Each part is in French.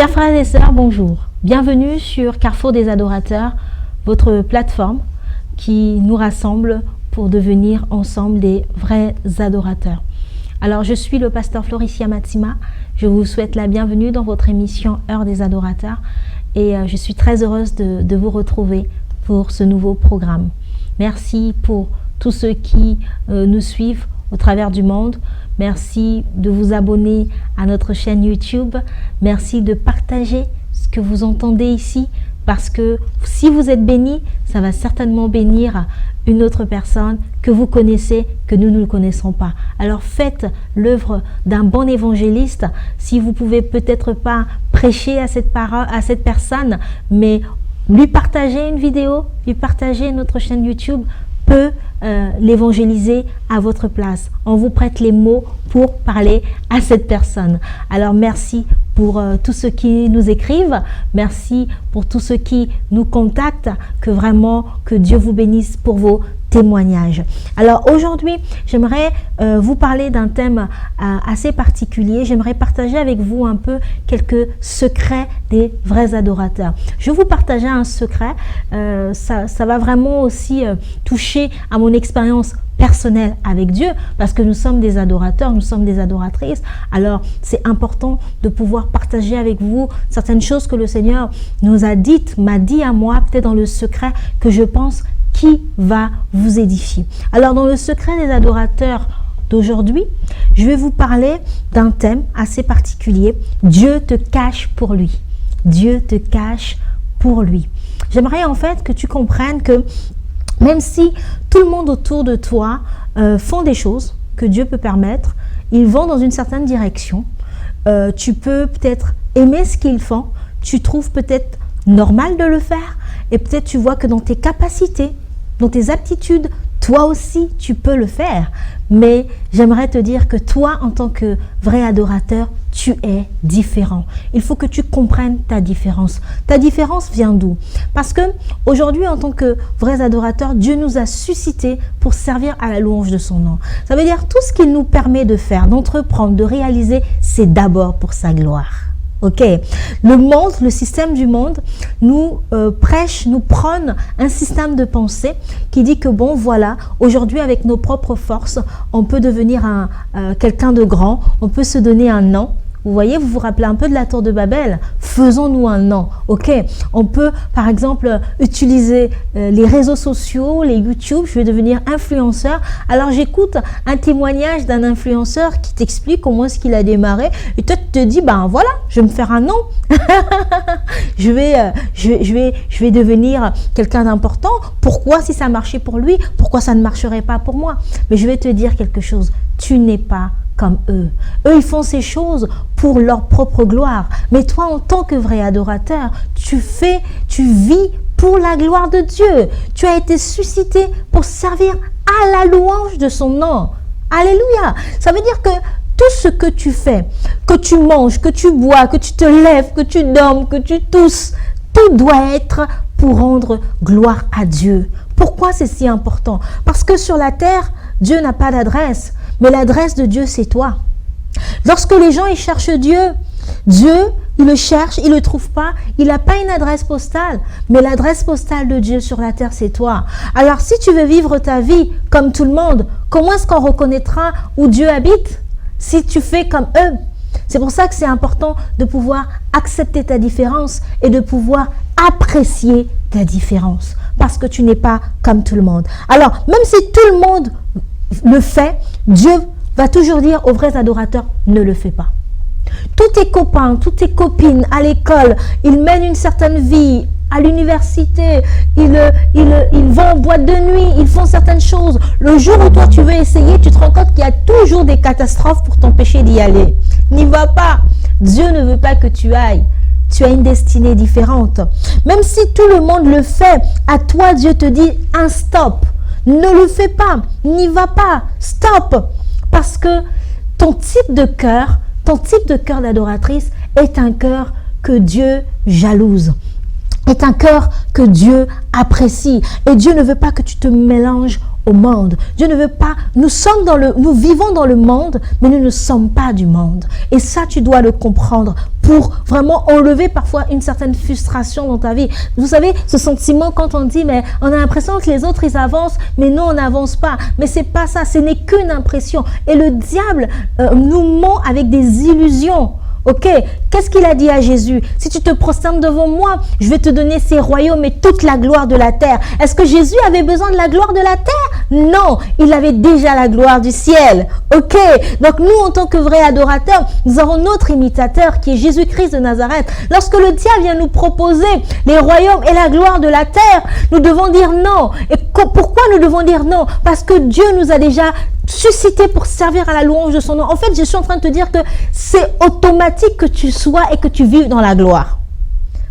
Chers frères et sœurs, bonjour. Bienvenue sur Carrefour des Adorateurs, votre plateforme qui nous rassemble pour devenir ensemble des vrais adorateurs. Alors, je suis le pasteur Floricia Matsima. Je vous souhaite la bienvenue dans votre émission Heure des Adorateurs et je suis très heureuse de vous retrouver pour ce nouveau programme. Merci pour tous ceux qui nous suivent au travers du monde. Merci de vous abonner à notre chaîne YouTube. Merci de partager ce que vous entendez ici parce que si vous êtes béni, ça va certainement bénir une autre personne que vous connaissez, que nous ne connaissons pas. Alors faites l'œuvre d'un bon évangéliste. Si vous pouvez peut-être pas prêcher à cette personne, mais lui partager une vidéo, lui partager notre chaîne YouTube peut l'évangéliser à votre place. On vous prête les mots pour parler à cette personne. Alors merci pour tous ceux qui nous écrivent, merci pour tous ceux qui nous contactent, que Dieu vous bénisse pour vos témoignages. Alors aujourd'hui, j'aimerais vous parler d'un thème assez particulier. J'aimerais partager avec vous un peu quelques secrets des vrais adorateurs. Je vais vous partager un secret, ça va vraiment aussi toucher à mon expérience personnelle avec Dieu, parce que nous sommes des adorateurs, nous sommes des adoratrices. Alors c'est important de pouvoir partager avec vous certaines choses que le Seigneur nous a dites, m'a dit à moi, peut-être dans le secret que je pense qui va vous édifier. Alors dans le secret des adorateurs d'aujourd'hui, je vais vous parler d'un thème assez particulier. Dieu te cache pour lui. Dieu te cache pour lui. J'aimerais en fait que tu comprennes que même si tout le monde autour de toi font des choses que Dieu peut permettre, ils vont dans une certaine direction. Tu peux peut-être aimer ce qu'ils font, tu trouves peut-être normal de le faire et peut-être tu vois que dans tes capacités, dans tes aptitudes, toi aussi tu peux le faire. Mais j'aimerais te dire que toi, en tant que vrai adorateur, tu es différent. Il faut que tu comprennes ta différence. Ta différence vient d'où? Parce que aujourd'hui, en tant que vrais adorateurs, Dieu nous a suscités pour servir à la louange de son nom. Ça veut dire tout ce qu'il nous permet de faire, d'entreprendre, de réaliser, c'est d'abord pour sa gloire. Ok, le monde, le système du monde nous prêche, nous prône un système de pensée qui dit que bon voilà, aujourd'hui avec nos propres forces, on peut devenir quelqu'un de grand, on peut se donner un nom. Vous voyez, vous vous rappelez un peu de la tour de Babel? Faisons-nous un nom, ok? On peut, par exemple, utiliser les réseaux sociaux, les YouTube, je vais devenir influenceur. Alors, j'écoute un témoignage d'un influenceur qui t'explique comment est-ce qu'il a démarré. Et toi, tu te dis, ben voilà, je vais me faire un nom. je vais devenir quelqu'un d'important. Pourquoi, si ça marchait pour lui, pourquoi ça ne marcherait pas pour moi? Mais je vais te dire quelque chose. Tu n'es pas comme eux. Eux, ils font ces choses pour leur propre gloire. Mais toi, en tant que vrai adorateur, tu vis pour la gloire de Dieu. Tu as été suscité pour servir à la louange de son nom. Alléluia. Ça veut dire que tout ce que tu fais, que tu manges, que tu bois, que tu te lèves, que tu dormes, que tu tousses, tout doit être pour rendre gloire à Dieu. Pourquoi c'est si important? Parce que sur la terre, Dieu n'a pas d'adresse. Mais l'adresse de Dieu, c'est toi. Lorsque les gens ils cherchent Dieu, il le cherche, il ne le trouve pas. Il n'a pas une adresse postale. Mais l'adresse postale de Dieu sur la terre, c'est toi. Alors, si tu veux vivre ta vie comme tout le monde, comment est-ce qu'on reconnaîtra où Dieu habite? Si tu fais comme eux. C'est pour ça que c'est important de pouvoir accepter ta différence et de pouvoir apprécier ta différence. Parce que tu n'es pas comme tout le monde. Alors, même si tout le monde le fait, Dieu va toujours dire aux vrais adorateurs, ne le fais pas. Tous tes copains, toutes tes copines à l'école, ils mènent une certaine vie, à l'université, ils vont en boîte de nuit, ils font certaines choses. Le jour où toi tu veux essayer, tu te rends compte qu'il y a toujours des catastrophes pour t'empêcher d'y aller. N'y va pas. Dieu ne veut pas que tu ailles. Tu as une destinée différente. Même si tout le monde le fait, à toi Dieu te dit un stop. Ne le fais pas, n'y va pas, stop. Parce que ton type de cœur d'adoratrice est un cœur que Dieu jalouse. est un cœur que Dieu apprécie. Et Dieu ne veut pas que tu te mélanges au monde. Dieu ne veut pas, nous vivons dans le monde, mais nous ne sommes pas du monde. Et ça, tu dois le comprendre pour vraiment enlever parfois une certaine frustration dans ta vie. Vous savez, ce sentiment quand on dit, mais on a l'impression que les autres, ils avancent, mais nous, on n'avance pas. Mais c'est pas ça, ce n'est qu'une impression. Et le diable nous ment avec des illusions. Ok, qu'est-ce qu'il a dit à Jésus? Si tu te prosternes devant moi, je vais te donner ces royaumes et toute la gloire de la terre. Est-ce que Jésus avait besoin de la gloire de la terre? Non, il avait déjà la gloire du ciel. Ok, donc nous en tant que vrais adorateurs, nous avons notre imitateur qui est Jésus-Christ de Nazareth. Lorsque le diable vient nous proposer les royaumes et la gloire de la terre, nous devons dire non. Et pourquoi nous devons dire non? Parce que Dieu nous a déjà suscité pour servir à la louange de son nom. En fait, je suis en train de te dire que c'est automatique que tu sois et que tu vives dans la gloire.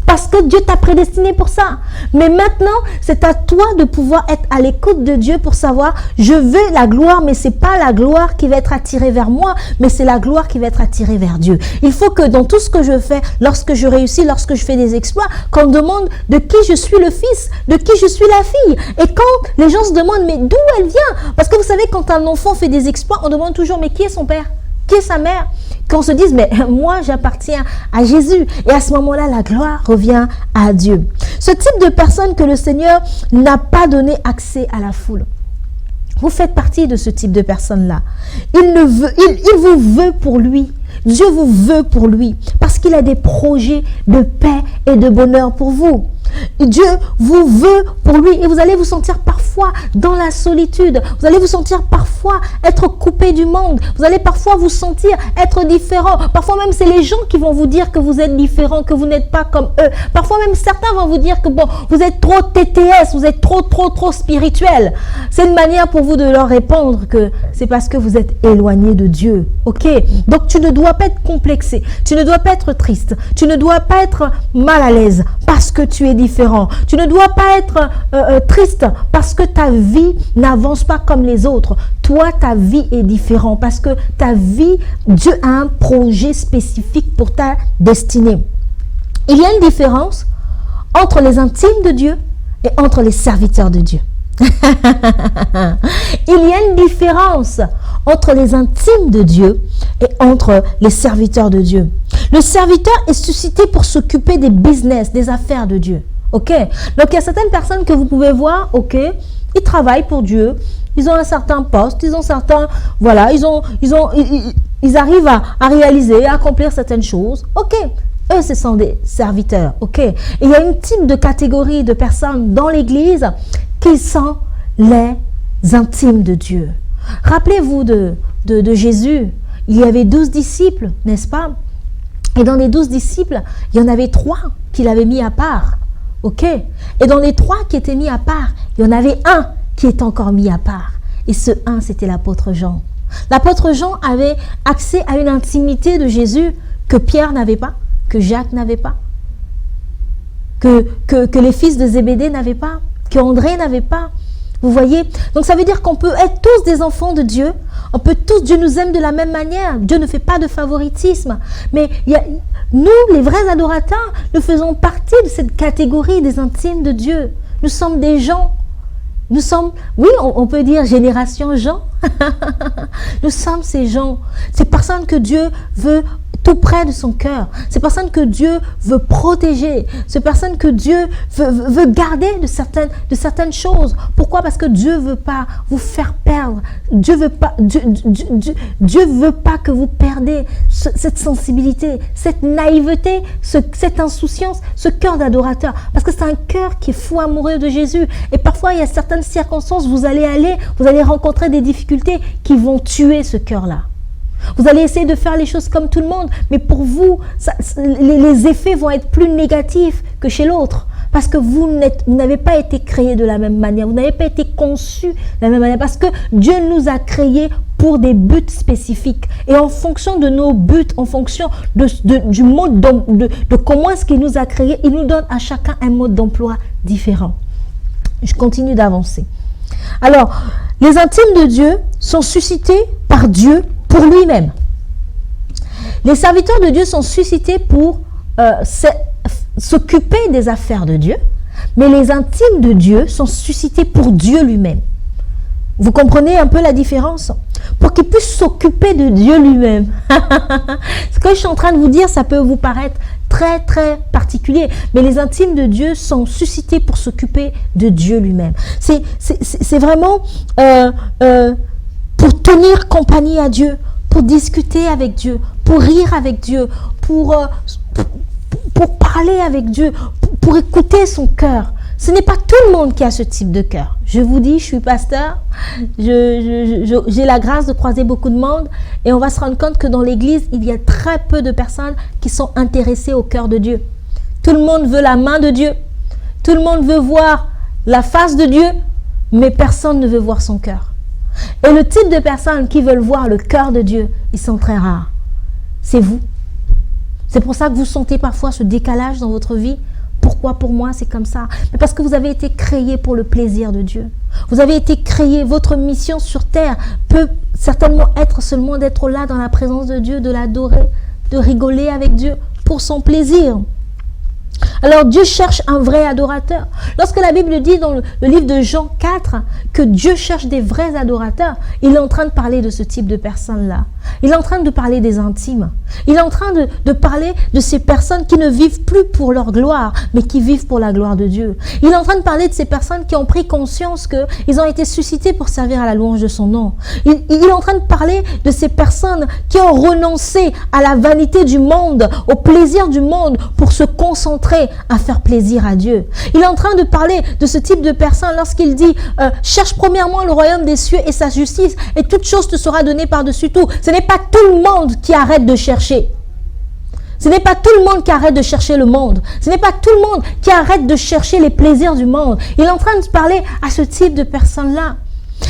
Parce que Dieu t'a prédestiné pour ça. Mais maintenant, c'est à toi de pouvoir être à l'écoute de Dieu pour savoir, je veux la gloire, mais c'est pas la gloire qui va être attirée vers moi, mais c'est la gloire qui va être attirée vers Dieu. Il faut que dans tout ce que je fais, lorsque je réussis, lorsque je fais des exploits, qu'on me demande de qui je suis le fils, de qui je suis la fille. Et quand les gens se demandent, mais d'où elle vient? Parce que vous savez, quand un enfant fait des exploits, on demande toujours, mais qui est son père? Qui est sa mère? Qu'on se dise, mais moi j'appartiens à Jésus. Et à ce moment-là, la gloire revient à Dieu. Ce type de personne que le Seigneur n'a pas donné accès à la foule. Vous faites partie de ce type de personne-là. Il vous veut pour lui. Dieu vous veut pour lui. Parce qu'il a des projets de paix et de bonheur pour vous. Dieu vous veut pour lui et vous allez vous sentir parfois dans la solitude. Vous allez vous sentir parfois être coupé du monde. Vous allez parfois vous sentir être différent. Parfois même c'est les gens qui vont vous dire que vous êtes différent, que vous n'êtes pas comme eux. Parfois même certains vont vous dire que bon, vous êtes trop TTS, vous êtes trop spirituel. C'est une manière pour vous de leur répondre que c'est parce que vous êtes éloigné de Dieu. Ok? Donc tu ne dois pas être complexé. Tu ne dois pas être triste. Tu ne dois pas être mal à l'aise parce que tu es différent. Tu ne dois pas être triste parce que ta vie n'avance pas comme les autres. Toi, ta vie est différente parce que ta vie, Dieu a un projet spécifique pour ta destinée. Il y a une différence entre les intimes de Dieu et entre les serviteurs de Dieu. Il y a une différence entre les intimes de Dieu et entre les serviteurs de Dieu. Le serviteur est suscité pour s'occuper des business, des affaires de Dieu. Ok? Donc il y a certaines personnes que vous pouvez voir, ok, ils travaillent pour Dieu, ils ont un certain poste, ils ont certains, voilà, ils arrivent à réaliser, à accomplir certaines choses. Ok, eux ce sont des serviteurs. Ok? Et il y a une type de catégorie de personnes dans l'église qui sont les intimes de Dieu. Rappelez-vous de Jésus, il y avait 12 disciples, n'est-ce pas? Et dans les 12 disciples, il y en avait 3 qu'il avait mis à part. Ok? Et dans les 3 qui étaient mis à part, il y en avait un qui est encore mis à part. Et ce un, c'était l'apôtre Jean. L'apôtre Jean avait accès à une intimité de Jésus que Pierre n'avait pas, que Jacques n'avait pas, que les fils de Zébédée n'avaient pas, que André n'avait pas. Vous voyez? Donc ça veut dire qu'on peut être tous des enfants de Dieu. On peut tous, Dieu nous aime de la même manière. Dieu ne fait pas de favoritisme. Mais nous, les vrais adorateurs, nous faisons partie de cette catégorie des intimes de Dieu. Nous sommes des gens. Nous sommes, oui, on peut dire génération Jean. Nous sommes ces gens. Ces personnes que Dieu veut tout près de son cœur. Ces personnes que Dieu veut protéger. Ces personnes que Dieu veut garder de certaines choses. Pourquoi? Parce que Dieu ne veut pas vous faire perdre. Dieu veut pas que vous perdez cette sensibilité, cette naïveté, cette insouciance, ce cœur d'adorateur. Parce que c'est un cœur qui est fou amoureux de Jésus. Et parfois, il y a certaines circonstances, vous allez rencontrer des difficultés qui vont tuer ce cœur-là. Vous allez essayer de faire les choses comme tout le monde, mais pour vous, les effets vont être plus négatifs que chez l'autre. Parce que vous n'avez pas été créé de la même manière, vous n'avez pas été conçu de la même manière. Parce que Dieu nous a créés pour des buts spécifiques. Et en fonction de nos buts, en fonction du mode de comment est-ce qu'il nous a créés, il nous donne à chacun un mode d'emploi différent. Je continue d'avancer. Alors, les intimes de Dieu sont suscités par Dieu pour lui-même. Les serviteurs de Dieu sont suscités pour s'occuper des affaires de Dieu, mais les intimes de Dieu sont suscités pour Dieu lui-même. Vous comprenez un peu la différence? Pour qu'il puisse s'occuper de Dieu lui-même. Ce que je suis en train de vous dire, ça peut vous paraître très très particulier, mais les intimes de Dieu sont suscités pour s'occuper de Dieu lui-même. C'est vraiment pour tenir compagnie à Dieu, pour discuter avec Dieu, pour rire avec Dieu, pour parler avec Dieu, pour écouter son cœur. Ce n'est pas tout le monde qui a ce type de cœur. Je vous dis, je suis pasteur, j'ai la grâce de croiser beaucoup de monde et on va se rendre compte que dans l'église, il y a très peu de personnes qui sont intéressées au cœur de Dieu. Tout le monde veut la main de Dieu, tout le monde veut voir la face de Dieu, mais personne ne veut voir son cœur. Et le type de personnes qui veulent voir le cœur de Dieu, ils sont très rares. C'est vous. C'est pour ça que vous sentez parfois ce décalage dans votre vie. Pourquoi pour moi c'est comme ça? Mais parce que vous avez été créé pour le plaisir de Dieu. Vous avez été créé, votre mission sur terre peut certainement être seulement d'être là dans la présence de Dieu, de l'adorer, de rigoler avec Dieu pour son plaisir. Alors Dieu cherche un vrai adorateur. Lorsque la Bible dit dans le livre de Jean 4 que Dieu cherche des vrais adorateurs, il est en train de parler de ce type de personnes-là. Il est en train de parler des intimes. Il est en train de parler de ces personnes qui ne vivent plus pour leur gloire, mais qui vivent pour la gloire de Dieu. Il est en train de parler de ces personnes qui ont pris conscience qu'ils ont été suscités pour servir à la louange de son nom. Il est en train de parler de ces personnes qui ont renoncé à la vanité du monde, au plaisir du monde, pour se concentrer à faire plaisir à Dieu. Il est en train de parler de ce type de personnes lorsqu'il dit cherche premièrement le royaume des cieux et sa justice et toute chose te sera donnée par-dessus tout. Ce n'est pas tout le monde qui arrête de chercher. Ce n'est pas tout le monde qui arrête de chercher le monde. Ce n'est pas tout le monde qui arrête de chercher les plaisirs du monde. Il est en train de parler à ce type de personnes-là.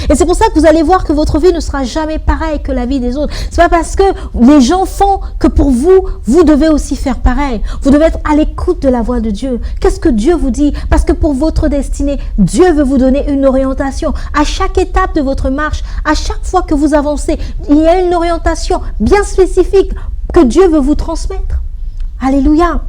Et c'est pour ça que vous allez voir que votre vie ne sera jamais pareille que la vie des autres. C'est pas parce que les gens font que pour vous, vous devez aussi faire pareil. Vous devez être à l'écoute de la voix de Dieu. Qu'est-ce que Dieu vous dit? Parce que pour votre destinée, Dieu veut vous donner une orientation. À chaque étape de votre marche, à chaque fois que vous avancez, il y a une orientation bien spécifique que Dieu veut vous transmettre. Alléluia.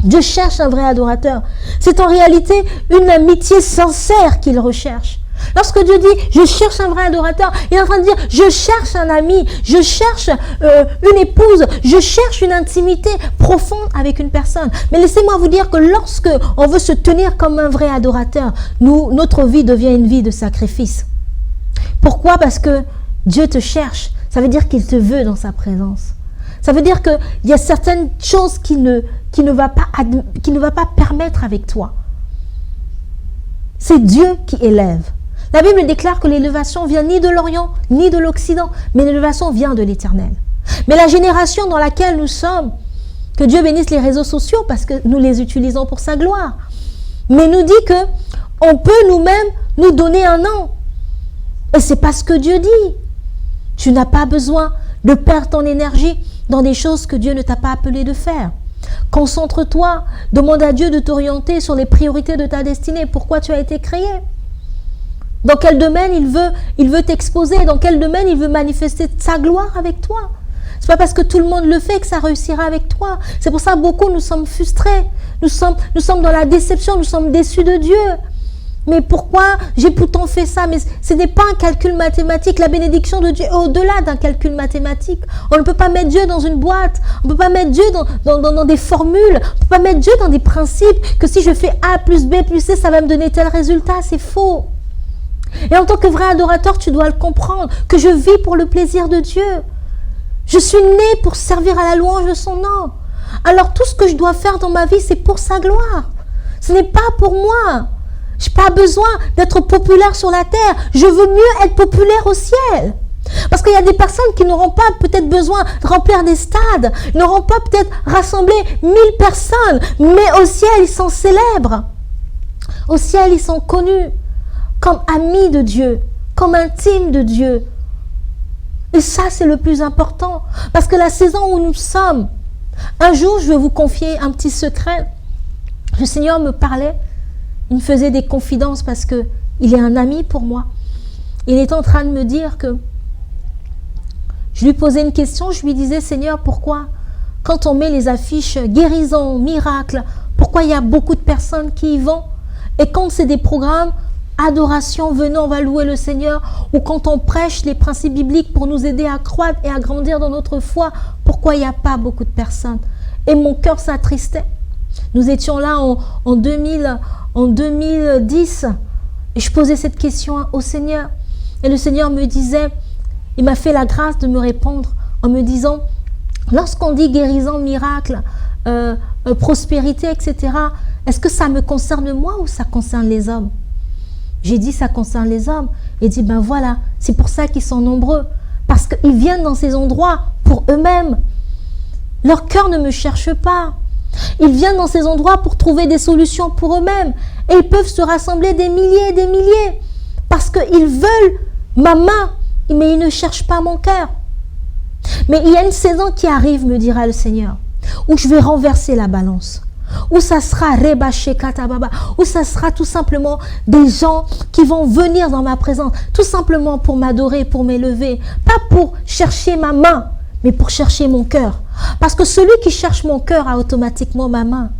Dieu cherche un vrai adorateur. C'est en réalité une amitié sincère qu'il recherche. Lorsque Dieu dit « je cherche un vrai adorateur », il est en train de dire « je cherche un ami, je cherche une épouse, je cherche une intimité profonde avec une personne ». Mais laissez-moi vous dire que lorsque on veut se tenir comme un vrai adorateur, notre vie devient une vie de sacrifice. Pourquoi? Parce que Dieu te cherche. Ça veut dire qu'il te veut dans sa présence. Ça veut dire qu'il y a certaines choses qu'il ne va pas permettre avec toi. C'est Dieu qui élève. La Bible déclare que l'élévation vient ni de l'Orient, ni de l'Occident, mais l'élévation vient de l'Éternel. Mais la génération dans laquelle nous sommes, que Dieu bénisse les réseaux sociaux parce que nous les utilisons pour sa gloire, mais nous dit que on peut nous-mêmes nous donner un nom. Et c'est pas ce que Dieu dit. Tu n'as pas besoin de perdre ton énergie dans des choses que Dieu ne t'a pas appelé de faire. Concentre-toi, demande à Dieu de t'orienter sur les priorités de ta destinée. Pourquoi tu as été créé? Dans quel domaine il veut t'exposer? Dans quel domaine il veut manifester sa gloire avec toi? C'est pas parce que tout le monde le fait que ça réussira avec toi. C'est pour ça que beaucoup nous sommes frustrés. Nous sommes dans la déception, nous sommes déçus de Dieu. Mais pourquoi j'ai pourtant fait ça? Mais ce n'est pas un calcul mathématique. La bénédiction de Dieu est au-delà d'un calcul mathématique. On ne peut pas mettre Dieu dans une boîte. On ne peut pas mettre Dieu dans des formules. On ne peut pas mettre Dieu dans des principes que si je fais A plus B plus C, ça va me donner tel résultat. C'est faux. Et en tant que vrai adorateur, tu dois le comprendre, que je vis pour le plaisir de Dieu. Je suis né pour servir à la louange de son nom. Alors tout ce que je dois faire dans ma vie, c'est pour sa gloire. Ce n'est pas pour moi. Je n'ai pas besoin d'être populaire sur la terre. Je veux mieux être populaire au ciel. Parce qu'il y a des personnes qui n'auront pas peut-être besoin de remplir des stades, n'auront pas peut-être rassemblé 1000 personnes, mais au ciel, ils sont célèbres. Au ciel, ils sont connus comme amis de Dieu, comme intimes de Dieu. Et ça, c'est le plus important. Parce que la saison où nous sommes, un jour, je vais vous confier un petit secret. Le Seigneur me parlait. Il me faisait des confidences parce qu'il est un ami pour moi. Il est en train de me dire que je lui posais une question, je lui disais, Seigneur, pourquoi quand on met les affiches guérison, miracle, pourquoi il y a beaucoup de personnes qui y vont. Et quand c'est des programmes, adoration, venons, on va louer le Seigneur, ou quand on prêche les principes bibliques pour nous aider à croître et à grandir dans notre foi, pourquoi il n'y a pas beaucoup de personnes? Et mon cœur s'attristait. Nous étions là en 2010, et je posais cette question au Seigneur. Et le Seigneur me disait, il m'a fait la grâce de me répondre en me disant, lorsqu'on dit guérison, miracle, prospérité, etc., est-ce que ça me concerne moi ou ça concerne les hommes? J'ai dit, ça concerne les hommes. Il dit, ben voilà, c'est pour ça qu'ils sont nombreux. Parce qu'ils viennent dans ces endroits pour eux-mêmes. Leur cœur ne me cherche pas. Ils viennent dans ces endroits pour trouver des solutions pour eux-mêmes. Et ils peuvent se rassembler des milliers et des milliers. Parce qu'ils veulent ma main, mais ils ne cherchent pas mon cœur. Mais il y a une saison qui arrive, me dira le Seigneur, où je vais renverser la balance. Où ça sera rebaché katababa, où ça sera tout simplement des gens qui vont venir dans ma présence, tout simplement pour m'adorer, pour m'élever, pas pour chercher ma main, mais pour chercher mon cœur. Parce que celui qui cherche mon cœur a automatiquement ma main.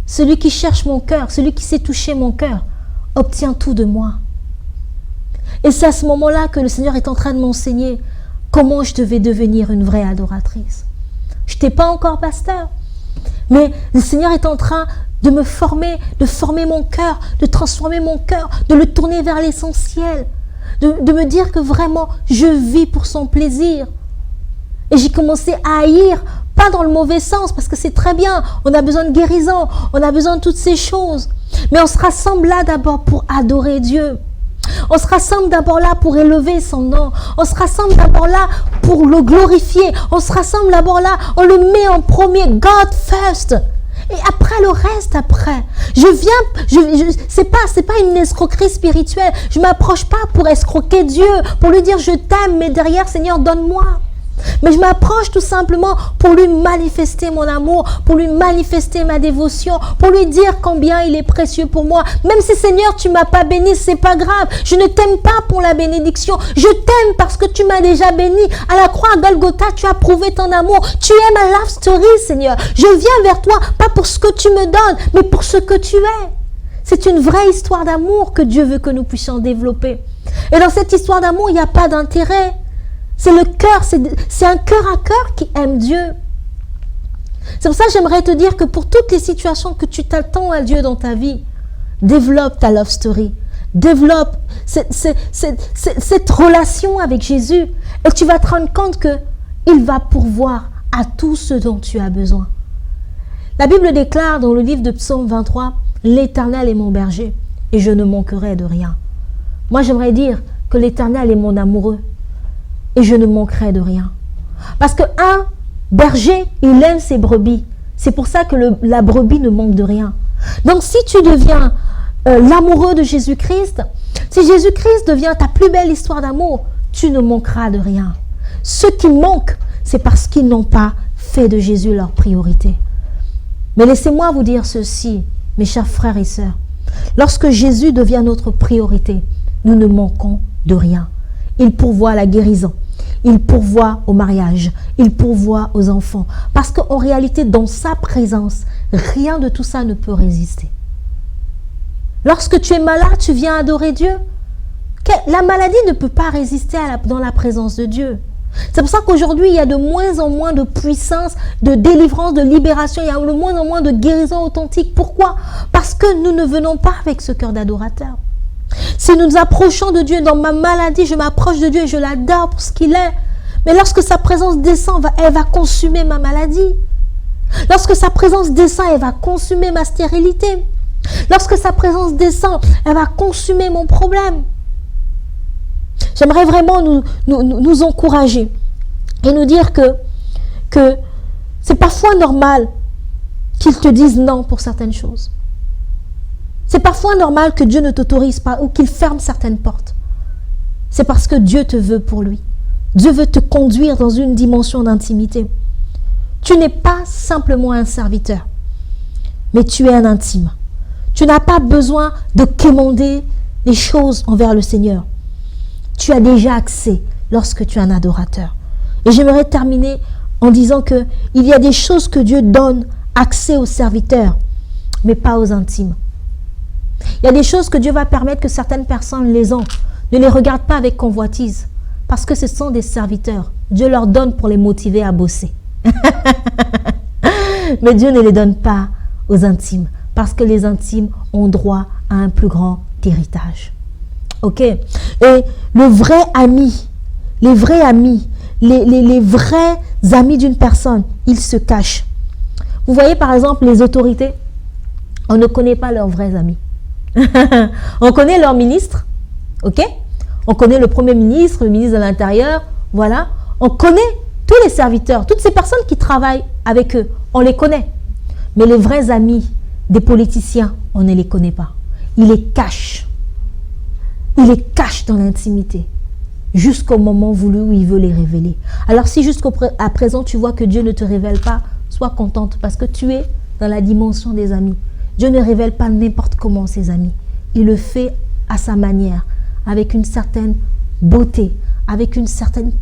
Celui qui cherche mon cœur, celui qui sait toucher mon cœur, obtient tout de moi. Et c'est à ce moment-là que le Seigneur est en train de m'enseigner comment je devais devenir une vraie adoratrice. Je n'étais pas encore pasteur. Mais le Seigneur est en train de me former, de former mon cœur, de transformer mon cœur, de le tourner vers l'essentiel, de me dire que vraiment, je vis pour son plaisir. Et j'ai commencé à haïr, pas dans le mauvais sens, parce que c'est très bien, on a besoin de guérison, on a besoin de toutes ces choses. Mais on se rassemble là d'abord pour adorer Dieu. On se rassemble d'abord là pour élever son nom. On se rassemble d'abord là pour le glorifier. On se rassemble d'abord là, on le met en premier. God first. Et après le reste, après. C'est pas une escroquerie spirituelle. Je m'approche pas pour escroquer Dieu, pour lui dire je t'aime, mais derrière, Seigneur, donne-moi. Mais je m'approche tout simplement pour lui manifester mon amour, pour lui manifester ma dévotion, pour lui dire combien il est précieux pour moi. Même si, Seigneur, tu ne m'as pas béni, c'est pas grave. Je ne t'aime pas pour la bénédiction. Je t'aime parce que tu m'as déjà béni. À la croix à Golgotha, tu as prouvé ton amour. Tu es ma love story, Seigneur. Je viens vers toi, pas pour ce que tu me donnes, mais pour ce que tu es. C'est une vraie histoire d'amour que Dieu veut que nous puissions développer. Et dans cette histoire d'amour, il n'y a pas d'intérêt. C'est le cœur, c'est un cœur à cœur qui aime Dieu. C'est pour ça que j'aimerais te dire que pour toutes les situations que tu t'attends à Dieu dans ta vie, développe ta love story. Développe cette relation avec Jésus. Et tu vas te rendre compte qu'il va pourvoir à tout ce dont tu as besoin. La Bible déclare dans le livre de Psaume 23, « L'Éternel est mon berger et je ne manquerai de rien. » Moi, j'aimerais dire que l'Éternel est mon amoureux. Et je ne manquerai de rien. Parce qu'un berger, il aime ses brebis. C'est pour ça que la brebis ne manque de rien. Donc si tu deviens l'amoureux de Jésus-Christ, si Jésus-Christ devient ta plus belle histoire d'amour, tu ne manqueras de rien. Ceux qui manquent, c'est parce qu'ils n'ont pas fait de Jésus leur priorité. Mais laissez-moi vous dire ceci, mes chers frères et sœurs. Lorsque Jésus devient notre priorité, nous ne manquons de rien. Il pourvoit à la guérison. Il pourvoit au mariage, il pourvoit aux enfants. Parce qu'en réalité, dans sa présence, rien de tout ça ne peut résister. Lorsque tu es malade, tu viens adorer Dieu. La maladie ne peut pas résister dans la présence de Dieu. C'est pour ça qu'aujourd'hui, il y a de moins en moins de puissance, de délivrance, de libération. Il y a de moins en moins de guérison authentique. Pourquoi? Parce que nous ne venons pas avec ce cœur d'adorateur. Si nous nous approchons de Dieu dans ma maladie, je m'approche de Dieu et je l'adore pour ce qu'il est. Mais lorsque sa présence descend, elle va consumer ma maladie. Lorsque sa présence descend, elle va consumer ma stérilité. Lorsque sa présence descend, elle va consumer mon problème. J'aimerais vraiment nous encourager et nous dire que c'est parfois normal qu'ils te disent non pour certaines choses. C'est parfois normal que Dieu ne t'autorise pas ou qu'il ferme certaines portes. C'est parce que Dieu te veut pour lui. Dieu veut te conduire dans une dimension d'intimité. Tu n'es pas simplement un serviteur, mais tu es un intime. Tu n'as pas besoin de quémander les choses envers le Seigneur. Tu as déjà accès lorsque tu es un adorateur. Et j'aimerais terminer en disant qu'il y a des choses que Dieu donne accès aux serviteurs, mais pas aux intimes. Il y a des choses que Dieu va permettre que certaines personnes les ont. Ne les regarde pas avec convoitise, parce que ce sont des serviteurs. Dieu leur donne pour les motiver à bosser. Mais Dieu ne les donne pas aux intimes, parce que les intimes ont droit à un plus grand héritage. Ok? Et le vrai ami, les vrais amis, les vrais amis d'une personne, ils se cachent. Vous voyez par exemple les autorités, on ne connaît pas leurs vrais amis. On connaît leur ministre, ok? On connaît le premier ministre, le ministre de l'Intérieur, voilà. On connaît tous les serviteurs, toutes ces personnes qui travaillent avec eux, on les connaît. Mais les vrais amis des politiciens, on ne les connaît pas. Ils les cachent. Ils les cachent dans l'intimité, jusqu'au moment voulu où il veut les révéler. Alors si jusqu'à présent tu vois que Dieu ne te révèle pas, sois contente parce que tu es dans la dimension des amis. Dieu ne révèle pas n'importe comment ses amis. Il le fait à sa manière, avec une certaine beauté, avec une certaine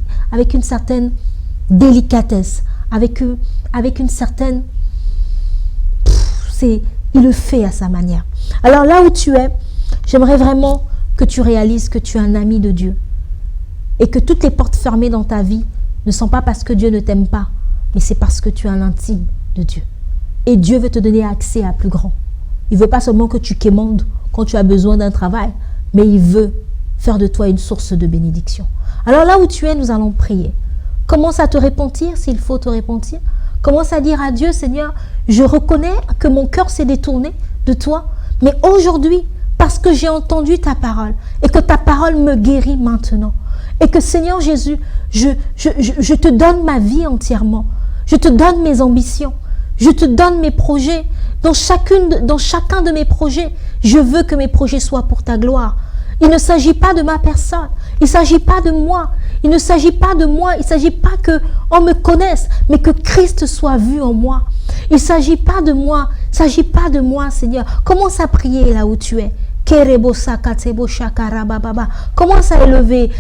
délicatesse, avec une certaine... il le fait à sa manière. Alors là où tu es, j'aimerais vraiment que tu réalises que tu es un ami de Dieu et que toutes les portes fermées dans ta vie ne sont pas parce que Dieu ne t'aime pas, mais c'est parce que tu es un intime de Dieu. Et Dieu veut te donner accès à plus grand. Il ne veut pas seulement que tu quémandes quand tu as besoin d'un travail, mais il veut faire de toi une source de bénédiction. Alors là où tu es, nous allons prier. Commence à te repentir s'il faut te repentir. Commence à dire à Dieu, Seigneur, je reconnais que mon cœur s'est détourné de toi, mais aujourd'hui, parce que j'ai entendu ta parole et que ta parole me guérit maintenant. Et que Seigneur Jésus, je te donne ma vie entièrement. Je te donne mes ambitions. Je te donne mes projets. Dans chacun de mes projets, je veux que mes projets soient pour ta gloire. Il ne s'agit pas de ma personne. Il ne s'agit pas de moi. Il ne s'agit pas de moi. Il ne s'agit pas qu'on me connaisse, mais que Christ soit vu en moi. Il ne s'agit pas de moi. Il ne s'agit pas de moi, Seigneur. Commence à prier là où tu es. Commence à élever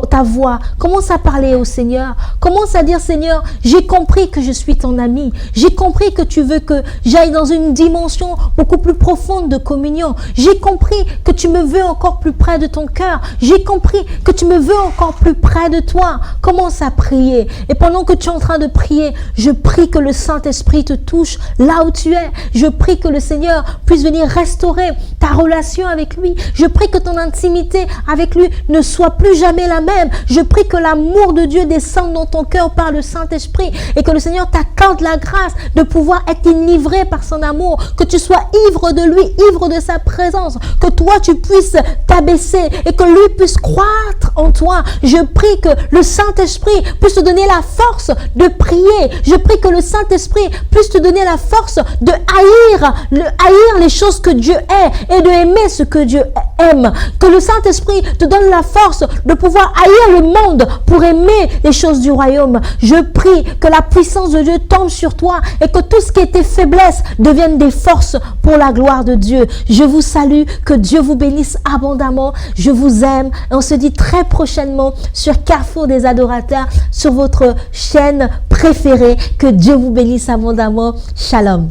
ta voix, commence à parler au Seigneur, commence à dire Seigneur, j'ai compris que je suis ton ami, j'ai compris que tu veux que j'aille dans une dimension beaucoup plus profonde de communion, j'ai compris que tu me veux encore plus près de ton cœur, j'ai compris que tu me veux encore plus près de toi. Commence à prier et pendant que tu es en train de prier, je prie que le Saint-Esprit te touche là où tu es, je prie que le Seigneur puisse venir restaurer ta relation avec lui, je prie que ton intimité avec lui ne soit plus jamais la même. Je prie que l'amour de Dieu descende dans ton cœur par le Saint-Esprit et que le Seigneur t'accorde la grâce de pouvoir être enivré par son amour, que tu sois ivre de lui, ivre de sa présence, que toi tu puisses t'abaisser et que lui puisse croître en toi. Je prie que le Saint-Esprit puisse te donner la force de prier. Je prie que le Saint-Esprit puisse te donner la force de haïr les choses que Dieu est et de aimer ce que Dieu aime. Que le Saint-Esprit te donne la force de pouvoir haïr le monde pour aimer les choses du royaume. Je prie que la puissance de Dieu tombe sur toi et que tout ce qui était faiblesse devienne des forces pour la gloire de Dieu. Je vous salue, que Dieu vous bénisse abondamment. Je vous aime et on se dit très prochainement sur Carrefour des Adorateurs, sur votre chaîne préférée. Que Dieu vous bénisse abondamment. Shalom.